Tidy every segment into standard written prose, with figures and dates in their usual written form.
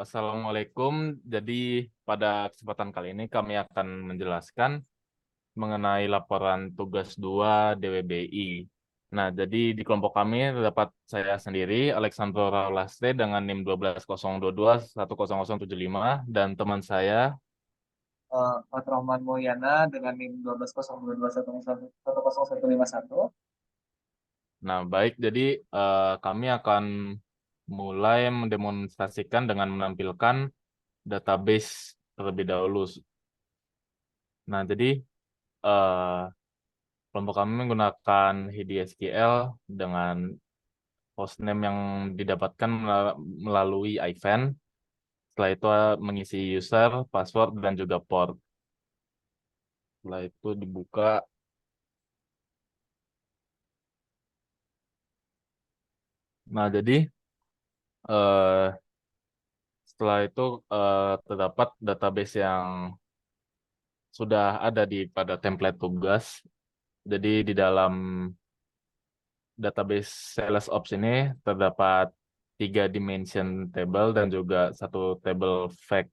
Assalamualaikum. Jadi pada kesempatan kali ini kami akan menjelaskan mengenai laporan tugas 2 DWBI. Nah, jadi di kelompok kami terdapat saya sendiri, Alexandro Raulaste dengan NIM 12.022.10075 dan teman saya. Fatroman Mulyana dengan NIM 12.022.10151. Nah, baik, jadi kami akan mulai mendemonstrasikan dengan menampilkan database terlebih dahulu. Nah, jadi eh, kelompok kami menggunakan HDSQL dengan hostname yang didapatkan melalui event. Setelah itu mengisi user, password, dan juga port. Setelah itu dibuka. Nah, jadi eh, setelah itu terdapat database yang sudah ada pada template tugas. Jadi di dalam database sales ops ini terdapat 3 dimension table dan juga satu table fact.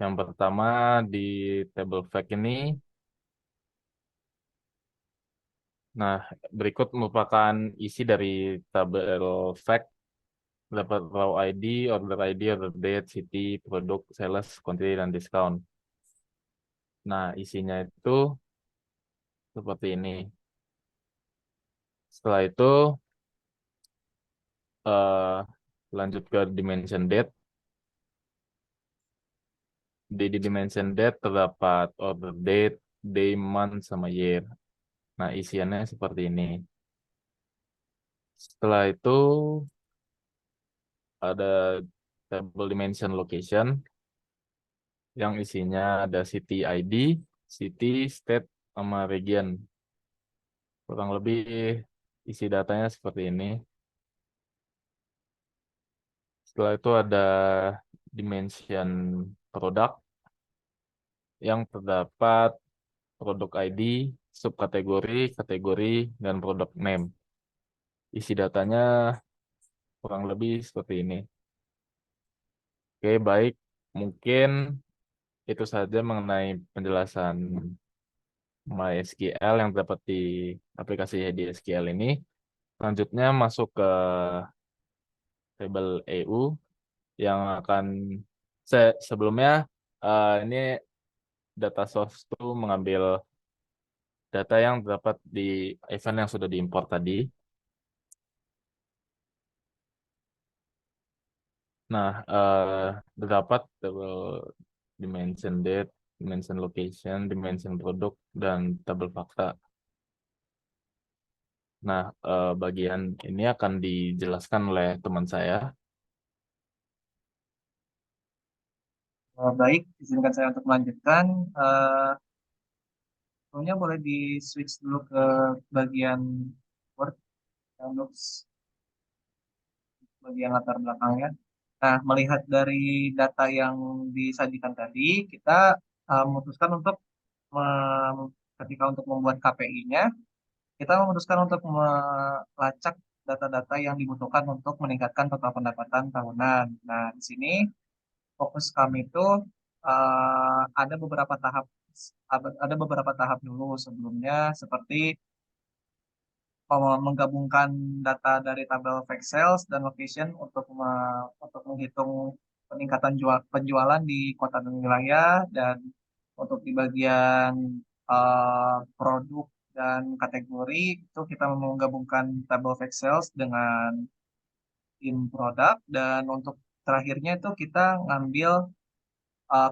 Yang pertama di table fact ini, nah berikut merupakan isi dari tabel fact, dapat row ID, order date, city, produk, sales, quantity, dan discount. Nah isinya itu seperti ini. Setelah itu eh, lanjut ke dimension date. Di dimension date terdapat order date, day, month, sama year. Nah isiannya seperti ini. Setelah itu ada table dimension location yang isinya ada city ID, city, state, sama region. Kurang lebih isi datanya seperti ini. Setelah itu ada dimension produk yang terdapat produk ID, subkategori, kategori, dan produk name. Isi datanya kurang lebih seperti ini. Oke, baik. Mungkin itu saja mengenai penjelasan MySQL yang dapat di aplikasi di SQL ini. Selanjutnya masuk ke tabel EU yang akan sebelumnya ini data source itu mengambil data yang terdapat di event yang sudah diimpor tadi. Nah, terdapat tabel dimension date, dimension location, dimension produk, dan tabel fakta. Nah, bagian ini akan dijelaskan oleh teman saya. Baik, izinkan saya untuk melanjutkan. Eh, Sebelumnya boleh di switch dulu ke bagian Word, Notes, bagian latar belakangnya. Nah, melihat dari data yang disajikan tadi, kita memutuskan untuk ketika untuk membuat KPI-nya, kita memutuskan untuk melacak data-data yang dibutuhkan untuk meningkatkan total pendapatan tahunan. Nah, di sini fokus kami itu ada beberapa tahap dulu sebelumnya seperti menggabungkan data dari tabel fact sales dan location untuk menghitung peningkatan penjualan di kota dan wilayah, dan untuk di bagian produk dan kategori itu kita menggabungkan tabel fact sales dengan in produk, dan untuk terakhirnya itu kita ngambil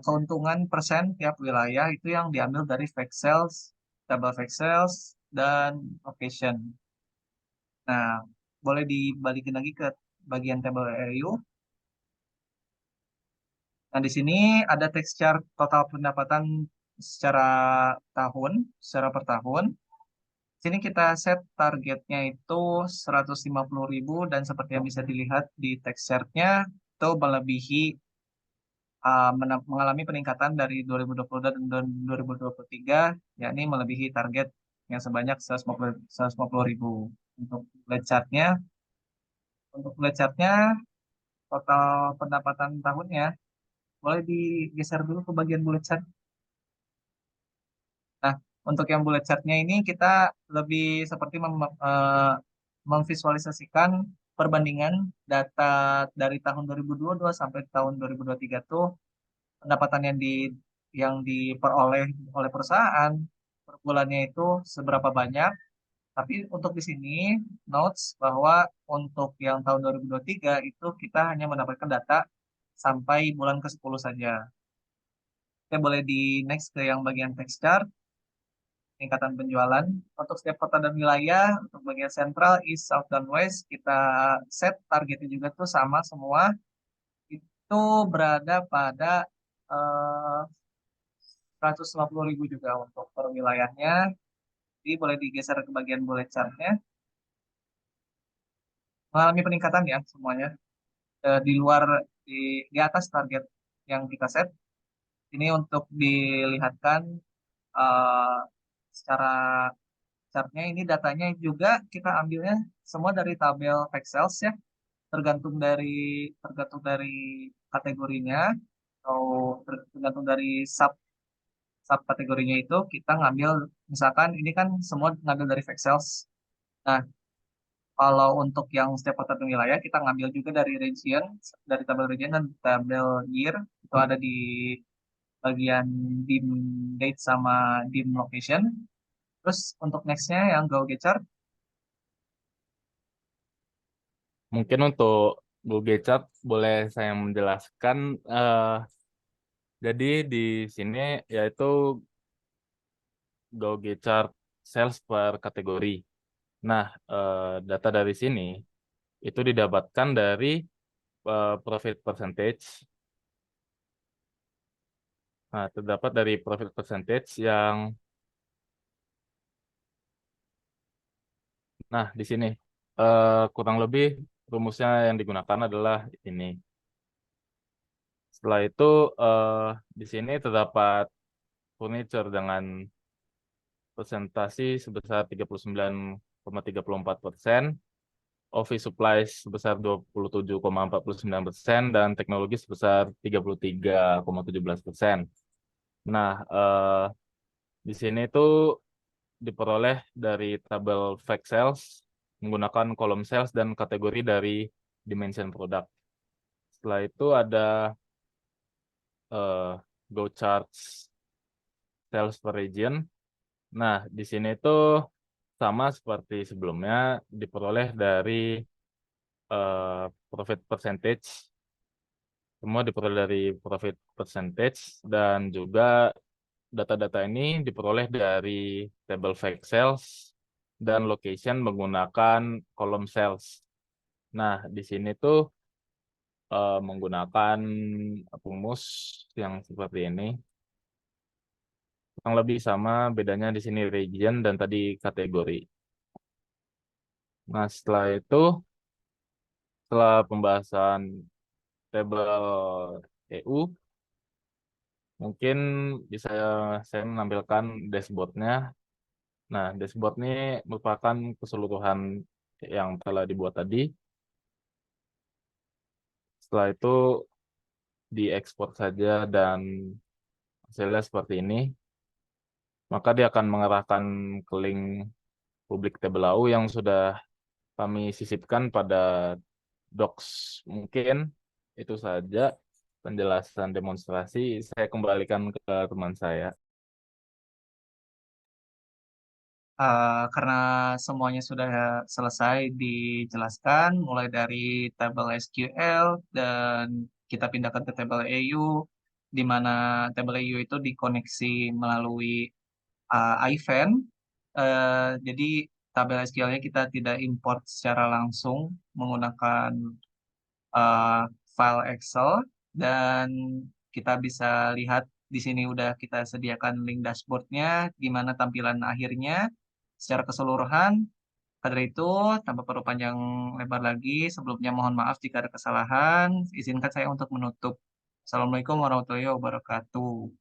keuntungan persen tiap wilayah itu yang diambil dari fake sales, double fake sales, dan location. Nah, boleh dibalikin lagi ke bagian table RU. Nah, di sini ada text chart total pendapatan secara secara per tahun. Di sini kita set targetnya itu 150.000, dan seperti yang bisa dilihat di text chartnya itu melebihi mengalami peningkatan dari 2022 dan 2023, yakni melebihi target yang sebanyak 150.000. Untuk flat chartnya, untuk flat chartnya total pendapatan tahunnya. Boleh digeser dulu ke bagian bullet chart. Nah, untuk yang bullet chartnya ini kita lebih seperti memvisualisasikan perbandingan data dari tahun 2022 sampai tahun 2023 tuh pendapatan yang diperoleh oleh perusahaan per bulannya itu seberapa banyak. Tapi untuk di sini notes bahwa untuk yang tahun 2023 itu kita hanya mendapatkan data sampai bulan ke-10 saja. Oke, boleh di next ke yang bagian text chart, tingkatan penjualan. Untuk setiap kota dan wilayah, untuk bagian sentral, east, south, dan west, kita set targetnya juga tuh sama semua. Itu berada pada eh, 150.000 juga untuk per wilayahnya. Jadi boleh digeser ke bagian bullet chart-nya. Mengalami peningkatan ya semuanya. Di luar, di, di atas target yang kita set. Ini untuk dilihatkan eh, secara chartnya, ini datanya juga kita ambilnya semua dari tabel Excel ya, tergantung dari tergantung dari kategorinya atau tergantung dari sub sub kategorinya itu kita ngambil, misalkan ini kan semua ngambil dari Excel. Nah, kalau untuk yang setiap kota dan wilayah kita ngambil juga dari region, dari tabel region dan tabel year itu ada di bagian dim date sama dim location. Terus untuk nextnya yang Go Chart. Mungkin untuk Google Chart boleh saya menjelaskan. eh, jadi di sini yaitu Google Chart sales per kategori. Nah, data dari sini itu didapatkan dari profit percentage. Nah, terdapat dari profit percentage yang, nah di sini kurang lebih rumusnya yang digunakan adalah ini. Setelah itu eh, di sini terdapat furniture dengan presentasi sebesar 39,34%, office supplies sebesar 27,49%, dan teknologi sebesar 33,17%. Nah, di sini itu diperoleh dari tabel fact sales menggunakan kolom sales dan kategori dari dimension product. Setelah itu ada Go Charts sales per region. Nah, di sini itu sama seperti sebelumnya diperoleh dari profit percentage. Semua diperoleh dari profit percentage dan juga data-data ini diperoleh dari table fact sales dan location menggunakan kolom sales. Nah, di sini tuh menggunakan rumus yang seperti ini. Kurang lebih sama, bedanya di sini region dan tadi kategori. Nah, setelah itu, setelah pembahasan tabel EU, mungkin bisa saya menampilkan dashboardnya. Nah, dashboard ini merupakan keseluruhan yang telah dibuat tadi. Setelah itu diekspor saja dan hasilnya seperti ini. Maka dia akan mengarahkan ke link publik tabel AU yang sudah kami sisipkan pada docs. Mungkin itu saja penjelasan demonstrasi. Saya kembalikan ke teman saya. Karena semuanya sudah selesai dijelaskan, mulai dari tabel SQL dan kita pindahkan ke tabel EU, di mana tabel EU itu dikoneksi melalui iVent. Jadi tabel SQL-nya kita tidak import secara langsung menggunakan uh, file Excel, dan kita bisa lihat di sini udah kita sediakan link dashboardnya, gimana tampilan akhirnya secara keseluruhan. Karena itu, tanpa perlu panjang lebar lagi, sebelumnya mohon maaf jika ada kesalahan. Izinkan saya untuk menutup. Assalamualaikum warahmatullahi wabarakatuh.